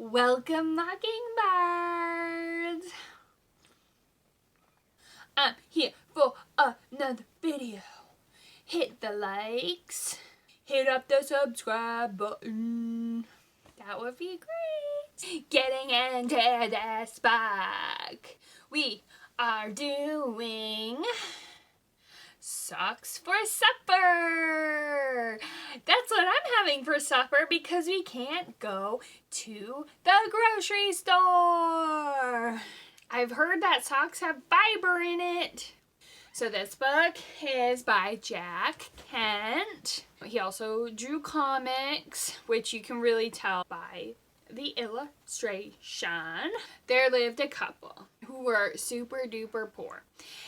Welcome, Mockingbirds! I'm here for another video. Hit the likes. Hit up the subscribe button. That would be great. Getting into the spark. We are doing socks for supper. That's what I'm having for supper because we can't go to the grocery store. I've heard that socks have fiber in it. So this book is by Jack Kent. He also drew comics, which you can really tell by the illustration. There lived a couple who were super duper poor.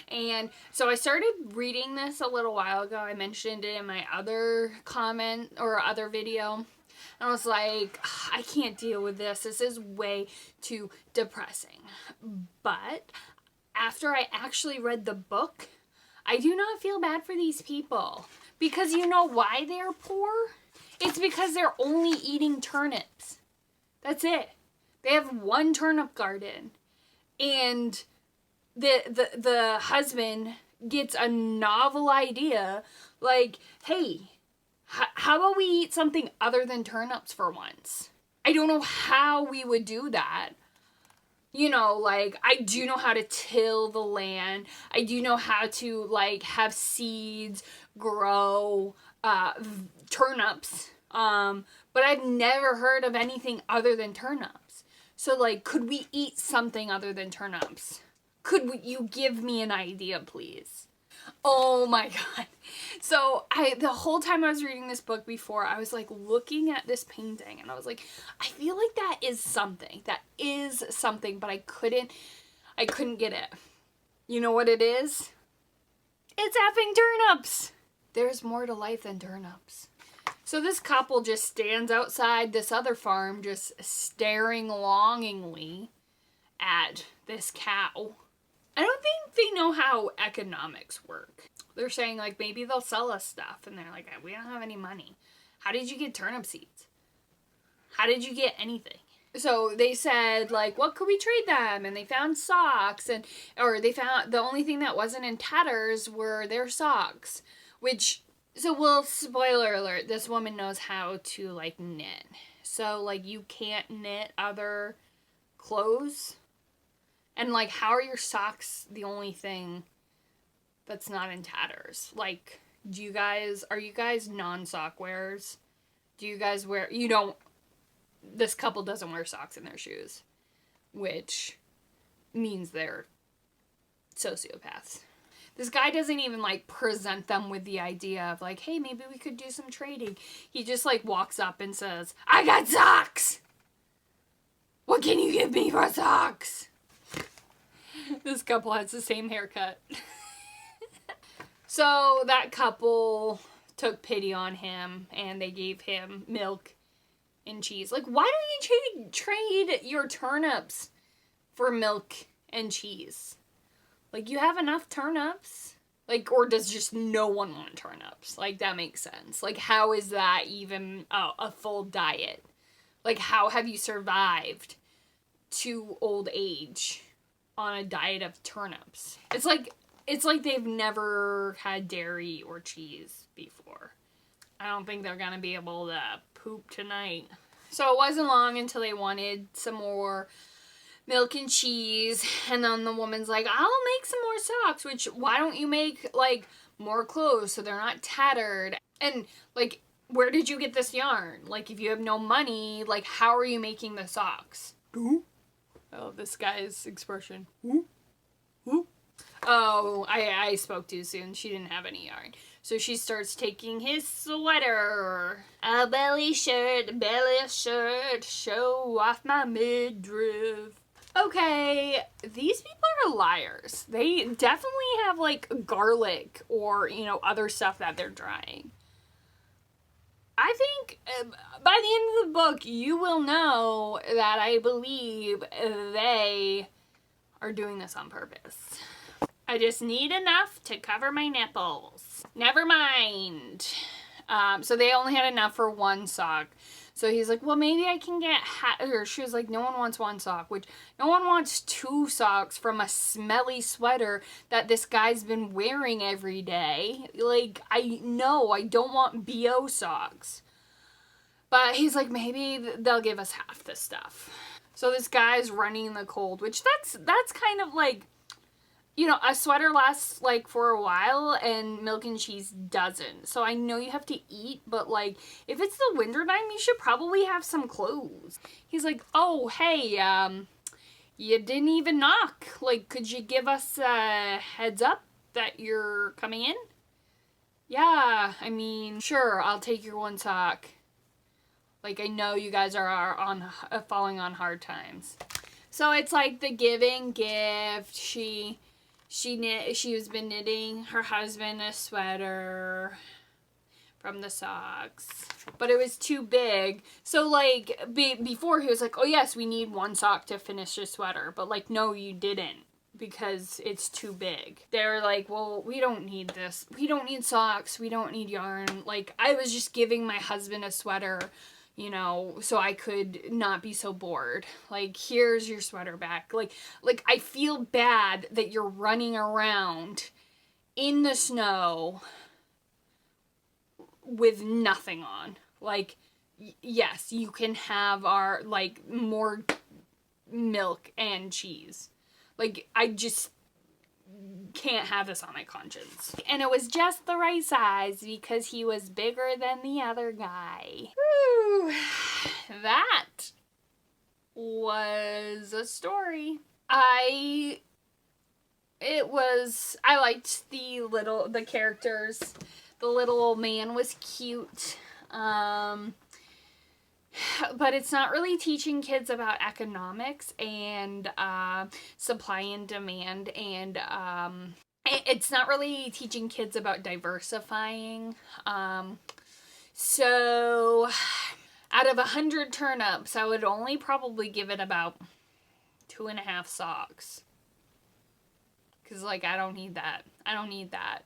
And so I started reading this a little while ago. I mentioned it in my other comment or other video. And I was like, I can't deal with this. This is way too depressing. But after I actually read the book, I do not feel bad for these people. Because you know why they're poor? It's because they're only eating turnips. That's it. They have one turnip garden. And the husband gets a novel idea like, hey, how about we eat something other than turnips for once? I don't know how we would do that. You know, like, I do know how to till the land. I do know how to, like, have seeds grow turnips. But I've never heard of anything other than turnips. So, like, could we eat something other than turnips? Could you give me an idea, please? Oh my god. So, the whole time I was reading this book before, I was, like, looking at this painting, and I was like, I feel like that is something. That is something, but I couldn't get it. You know what it is? It's effing turnips! There's more to life than turnips. So this couple just stands outside this other farm just staring longingly at this cow. I don't think they know how economics work. They're saying, like, maybe they'll sell us stuff. And they're like, we don't have any money. How did you get turnip seeds? How did you get anything? So they said, like, what could we trade them? And they found socks. Or they found the only thing that wasn't in tatters were their socks. So, well, spoiler alert, this woman knows how to, like, knit. So, like, you can't knit other clothes. And, like, how are your socks the only thing that's not in tatters? Like, are you guys non-sock wearers? Do you guys this couple doesn't wear socks in their shoes. Which means they're sociopaths. This guy doesn't even, like, present them with the idea of, like, hey, maybe we could do some trading. He just, like, walks up and says, I got socks! What can you give me for socks? This couple has the same haircut. So that couple took pity on him and they gave him milk and cheese. Like, why don't you trade your turnips for milk and cheese? Like, you have enough turnips? Like, or does just no one want turnips? Like, that makes sense. Like, how is that even a full diet? Like, how have you survived to old age on a diet of turnips? It's like they've never had dairy or cheese before. I don't think they're gonna be able to poop tonight. So it wasn't long until they wanted some more milk and cheese, and then the woman's like, I'll make some more socks, which, why don't you make, like, more clothes so they're not tattered? And, like, where did you get this yarn? Like, if you have no money, like, how are you making the socks? Ooh. Oh, this guy's expression. Ooh. Ooh. Oh, I spoke too soon. She didn't have any yarn. So she starts taking his sweater. A belly shirt, show off my midriff. Okay, these people are liars. They definitely have, like, garlic or, you know, other stuff that they're drying. I think by the end of the book, you will know that I believe they are doing this on purpose. I just need enough to cover my nipples. Never mind. So they only had enough for one sock. So So he's like, well, maybe I can get or she was like, no one wants one sock, which no one wants 2 socks from a smelly sweater that this guy's been wearing every day. Like, I don't want BO socks. But he's like, maybe they'll give us half the stuff. So this guy's running in the cold, which that's kind of like, you know, a sweater lasts like for a while and milk and cheese doesn't. So I know you have to eat, but like if it's the winter time, you should probably have some clothes. He's like, oh, hey, you didn't even knock. Like, could you give us a heads up that you're coming in? Yeah, I mean, sure, I'll take your 1 sock. Like, I know you guys are on falling on hard times. So it's like the giving gift. She was been knitting her husband a sweater from the socks, but it was too big. So like before he was like, oh yes, we need 1 sock to finish the sweater, but like, no, you didn't, because it's too big. They were like, well, we don't need this. We don't need socks. We don't need yarn. Like, I was just giving my husband a sweater, you know, so I could not be so bored. Like, here's your sweater back. Like I feel bad that you're running around in the snow with nothing on. Like, yes, you can have our, like, more milk and cheese. Like, I just can't have this on my conscience. And it was just the right size because he was bigger than the other guy. Whew. That was a story. I liked the characters. The little old man was cute. But it's not really teaching kids about economics and supply and demand, and it's not really teaching kids about diversifying. So out of 100 turnips, I would only probably give it about 2.5 socks. Because, like, I don't need that. I don't need that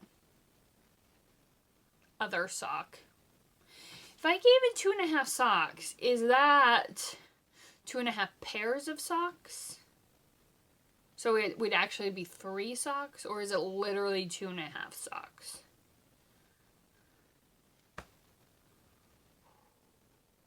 other sock. If I gave it 2.5 socks, is that 2.5 pairs of socks? So it would actually be 3 socks? Or is it literally 2.5 socks?